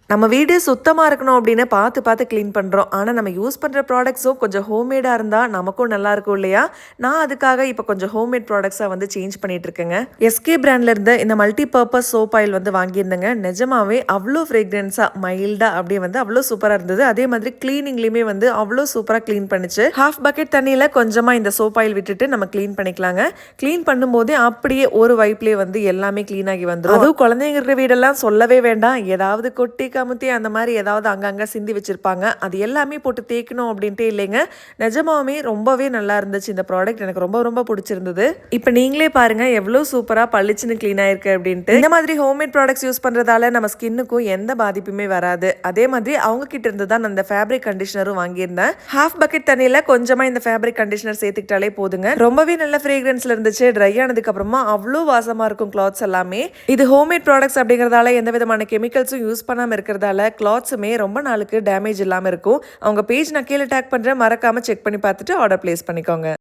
நம்ம வீடு சுத்தமாக இருக்கணும் அப்படின்னு பார்த்து பார்த்து க்ளீன் பண்ணுறோம். ஆனால் நம்ம யூஸ் பண்ணுற ப்ராடக்ட்ஸும் கொஞ்சம் ஹோம்மேடாக இருந்தால் நமக்கும் நல்லாயிருக்கும் இல்லையா? நான் அதுக்காக இப்போ கொஞ்சம் ஹோம்மேட் ப்ராடக்ட்ஸாக வந்து சேஞ்ச் பண்ணிட்டு இருக்கேங்க. எஸ்கே பிராண்ட்லேருந்து இந்த மல்டி பர்பஸ் சோப் ஆயில் வந்து வாங்கியிருந்தேங்க. நிஜமாவே அவ்வளோ ஃப்ரேக்ரன்ஸாக மைல்டாக அப்படியே வந்து அவ்வளோ சூப்பராக இருந்தது. அதே மாதிரி க்ளீனிங்லேயுமே வந்து அவ்வளோ சூப்பராக க்ளீன் பண்ணிச்சு. ஹாஃப் பக்கெட் தண்ணியில் கொஞ்சமாக இந்த சோப் ஆயில் விட்டுட்டு நம்ம க்ளீன் பண்ணிக்கலாங்க. க்ளீன் பண்ணும்போதே அப்படியே ஒரு வைப்லேயே வந்து எல்லாமே க்ளீன் ஆகி வந்துடும். அதுவும் குழந்தைங்க இருக்கிற வீடெல்லாம் சொல்லவே வேண்டாம். ஏதாவது கொட்டி கமுத்தி அந்த மாதிரி ஏதாவது அங்கங்கே சிந்தி வச்சுருப்பாங்க. அது எல்லாமே போட்டு தேய்க்கணும் அப்படின்ட்டு இல்லைங்க. நிஜமாவே ரொம்பவே நல்லா இருந்துச்சு இந்த ப்ராடக்ட். எனக்கு ரொம்ப ரொம்ப பிடிச்சிருந்தது. இப்போ நீங்களே பாருங்கள் எவ்வளோ சூப்பராக பளிச்சுன்னு க்ளீன் ஆயிருக்கு அப்படின்ட்டு. இந்த மாதிரி ஹோம்மேட் ப்ராடக்ட்ஸ் யூஸ் பண்ணுறதால நம்ம ஸ்கின்னுக்கும் எந்த பாதிப்புமே வராது. அதே மாதிரி அவங்க கிட்ட இருந்து தான் நான் இந்த ஃபேப்ரிக் கண்டிஷனரும் வாங்கியிருந்தேன். ஹாஃப் பக்கெட் தண்ணியில் கொஞ்சமாக இந்த ஃபேப்ரிக் கண்டிஷனர் சேர்த்துக்கிட்டாலே போதுங்க. ரொம்பவே நல்ல ஃப்ரேக்ரன்ஸில் இருந்துச்சு. ட்ரை ஆனதுக்கு அப்புறமா அவ்வளோ வாசமாக இருக்கும் கிளாத்ஸ் எல்லாமே. இது ஹோம்மேட் ப்ராடக்ட்ஸ் அப்படிங்கிறதால எந்த விதமான கெமிக்கல்ஸும் யூஸ் பண்ணாமல் இருக்கிறதால கிளாத்ஸுமே ரொம்ப நாளுக்கு டேமேஜ் இல்லாமல் இருக்கும். அவங்க பேஜ் நான் கீழே டேக் பண்ணுறேன், மறக்காமல் செக் பண்ணி பார்த்துட்டு ஆர்டர் பிளேஸ் பண்ணிக்கோங்க.